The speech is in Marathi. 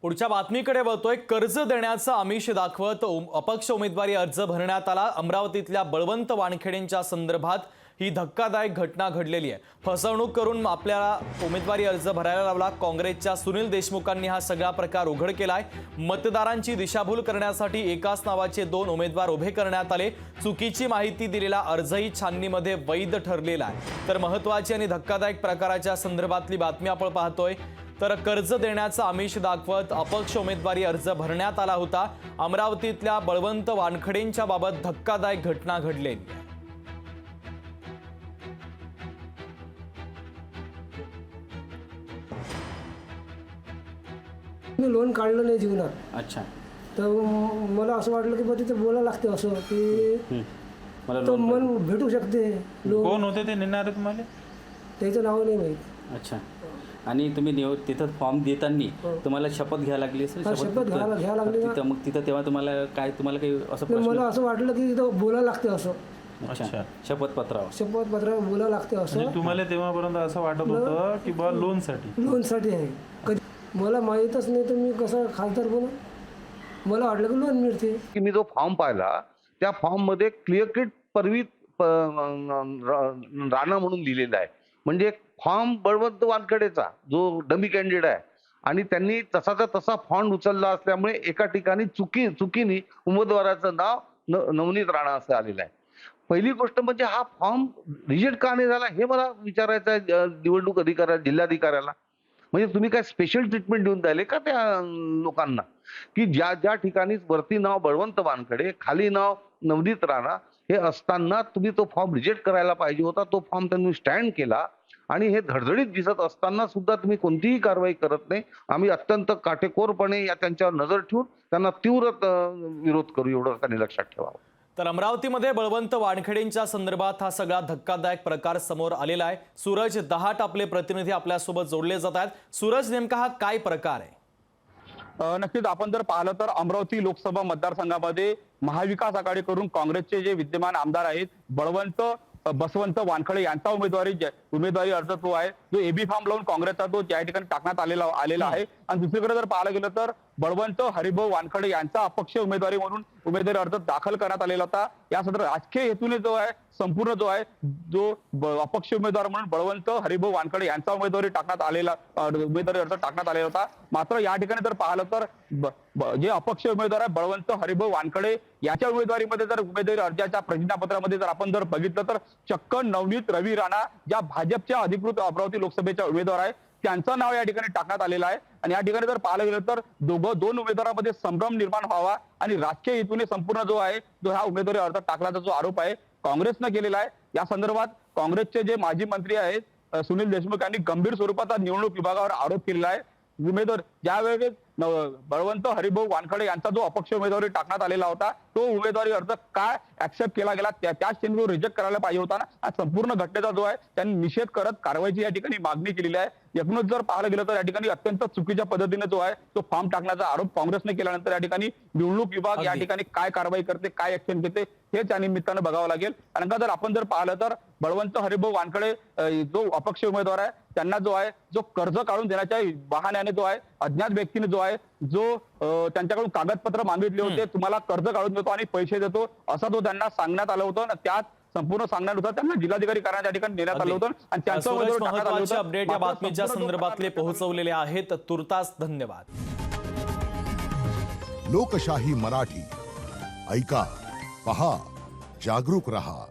पुढच्या बातमीकडे वळतोय। कर्ज देण्याचं आमिष दाखवत अपक्ष उमेदवारी अर्ज भरण्यात आला। अमरावतीतल्या बळवंत वानखेडेंच्या संदर्भात ही धक्कादायक घटना घडलेली आहे। फसवणूक करून आपल्याला उमेदवारी अर्ज भरायला लावला। काँग्रेसच्या सुनील देशमुखांनी हा सगळा प्रकार उघड केलाय। मतदारांची दिशाभूल करण्यासाठी एकाच नावाचे 2 उमेदवार उभे करण्यात आले। चुकीची माहिती दिलेला अर्जही छाननीमध्ये वैध ठरलेला आहे। तर महत्त्वाची आणि धक्कादायक प्रकाराच्या संदर्भातली बातमी आपण पाहतोय। तर कर्ज देण्याचं आमिष दाखवत अपक्ष उमेदवारी अर्ज भरण्यात आला होता। अमरावतीतल्या बळवंत वानखेडेंच्या बाबत धक्कादायक घटना घडली। मी लोन काढलं नाही जीवनात। अच्छा, तर मला असं वाटलं की बा तिथे बोलायला लागते असं की मला तो मन भेटू शकते लोन। कोण होते ते नेणारे तुम्हाला? त्याचं नाव नाही माहीत। अच्छा, आणि तुम्ही तिथं फॉर्म देताना तुम्हाला शपथ घ्यायला लागली असेल? शपथ घ्यायला लागली ना। मग तिथं तेव्हा तुम्हाला काही असं तर मला असं वाटलं की तिथं बोलायला लागते असं। अच्छा, शपथपत्रावर शपथपत्रावर बोलायला लागते असं। म्हणजे तुम्हाला तेव्हापर्यंत असं वाटत होतं की बा लोनसाठी आहे। कधी मला माहीतच नाही तर मी कसं खासदार बनू? मला वाटलं की लोन मिळते। की मी जो फॉर्म पाहिला त्या फॉर्म मध्ये क्लिअर कट परवीत राणा म्हणून लिहिलेला आहे। म्हणजे फॉर्म बळवंत वानखेडेचा जो डमी कॅन्डिडेट आहे आणि त्यांनी तसाचा तसा फॉर्म उचलला असल्यामुळे एका ठिकाणी चुकीने उमेदवाराचं नाव नवनीत राणा असं आलेलं आहे। पहिली गोष्ट म्हणजे हा फॉर्म रिजेक्ट का नाही झाला हे मला विचारायचं आहे निवडणूक अधिकाऱ्याला, जिल्हाधिकाऱ्याला। म्हणजे तुम्ही काय स्पेशल ट्रीटमेंट देऊन द्याले का त्या लोकांना की ज्या ठिकाणी वरती नाव बळवंत वानखेडे खाली नाव नवनीत राणा हे असताना तुम्ही तो फॉर्म रिजेक्ट करायला पाहिजे होता। तो फॉर्म त्यांनी स्टँड केला आणि हे धडधडीत दिसत असताना सुद्धा तुम्ही कोणतीही कारवाई करत नाही। आम्ही अत्यंत काटेकोरपणे या त्यांच्यावर नजर ठेवून त्यांना तीव्र विरोध करू एवढं त्यांनी लक्षात ठेवावं। तर अमरावतीमध्ये बळवंत वानखेडेंच्या संदर्भात हा सगळा धक्कादायक प्रकार समोर आलेला आहे। सूरज दहाट आपले प्रतिनिधी आपल्यासोबत जोडले जात आहेत। सूरज, नेमका हा काय प्रकार आहे? नक्कीच आपण जर पाहिलं तर अमरावती लोकसभा मतदारसंघामध्ये महाविकास आघाडीकडून काँग्रेसचे जे विद्यमान आमदार आहेत बळवंत बसवंत वानखेडे यांचा उमेदवारी अर्ज तो आहे जो एबी फॉर्म लावून काँग्रेसचा तो त्या ठिकाणी टाकण्यात आलेला आहे। आणि दुसरीकडे जर पाहायला गेलं तर बळवंत हरिभाऊ वानखेडे यांचा अपक्ष उमेदवारी म्हणून उमेदवारी अर्ज दाखल करण्यात आलेला होता। यासाठी राजकीय हेतूने संपूर्ण जो अपक्ष उमेदवार म्हणून बळवंत हरिभाऊ वानखेडे यांचा उमेदवारी अर्ज टाकण्यात आलेला होता। मात्र या ठिकाणी जर पाहिलं तर जे अपक्ष उमेदवार आहे बळवंत हरिभाऊ वानखेडे याच्या उमेदवारीमध्ये जर उमेदवारी अर्जाच्या प्रतिज्ञापत्रामध्ये जर आपण जर बघितलं तर चक्क नवनीत रवी राणा ज्या भाजपच्या अधिकृत अमरावती लोकसभेच्या उमेदवार आहे त्यांचं नाव या ठिकाणी टाकण्यात आलेलं आहे। आणि या ठिकाणी जर पाहायला गेलं तर दोन उमेदवारांमध्ये संभ्रम निर्माण व्हावा आणि राजकीय हेतूने संपूर्ण जो हा उमेदवारी अर्ज टाकल्याचा जो आरोप आहे काँग्रेसनं केलेला आहे। या संदर्भात काँग्रेसचे जे माजी मंत्री आहेत सुनील देशमुख यांनी गंभीर स्वरूपात निवडणूक विभागावर आरोप केलेला आहे। उमेदवार ज्यावेळेस बळवंत हरिभाऊ वानखेडे यांचा जो अपक्ष उमेदवारी टाकण्यात आलेला होता तो उमेदवारी अर्ज काय ऍक्सेप्ट केला गेला त्याच त्यांनी रिजेक्ट करायला पाहिजे होता ना। संपूर्ण घटनेचा जो आहे त्यांनी निषेध करत कारवाईची या ठिकाणी मागणी केलेली आहे। एकूणच जर पाहायला गेलं तर या ठिकाणी अत्यंत चुकीच्या पद्धतीने जो आहे तो फॉर्म टाकण्याचा आरोप काँग्रेसने केल्यानंतर या ठिकाणी निवडणूक विभाग या ठिकाणी काय कारवाई करते, काय ऍक्शन घेते हे त्या निमित्तानं बघावं लागेल। कारण का जर आपण जर पाहिलं तर बळवंत हरिभाऊ वानखेडे जो अपक्ष उमेदवार आहे त्यांना जो कर्ज काढून देण्याच्या बहाण्याने जो आहे अज्ञात व्यक्तीने जो त्यांच्याकडून कागदपत्र मागितले होते तुम्हाला कर्ज काढून देतो आणि पैसे देतो असं तो त्यांना सांगण्यात आलं होतं। त्यात संपूर्ण सांगण्यानुसार त्यांना जिल्हाधिकारी कार्यालयाच्या ठिकाणी नेण्यात आलं होतं आणि त्यांचं अपडेट या बातमीच्या संदर्भातले पोहोचवलेले आहेत। तुर्तास धन्यवाद। लोकशाही मराठी ऐका, पहा, जागरूक रहा।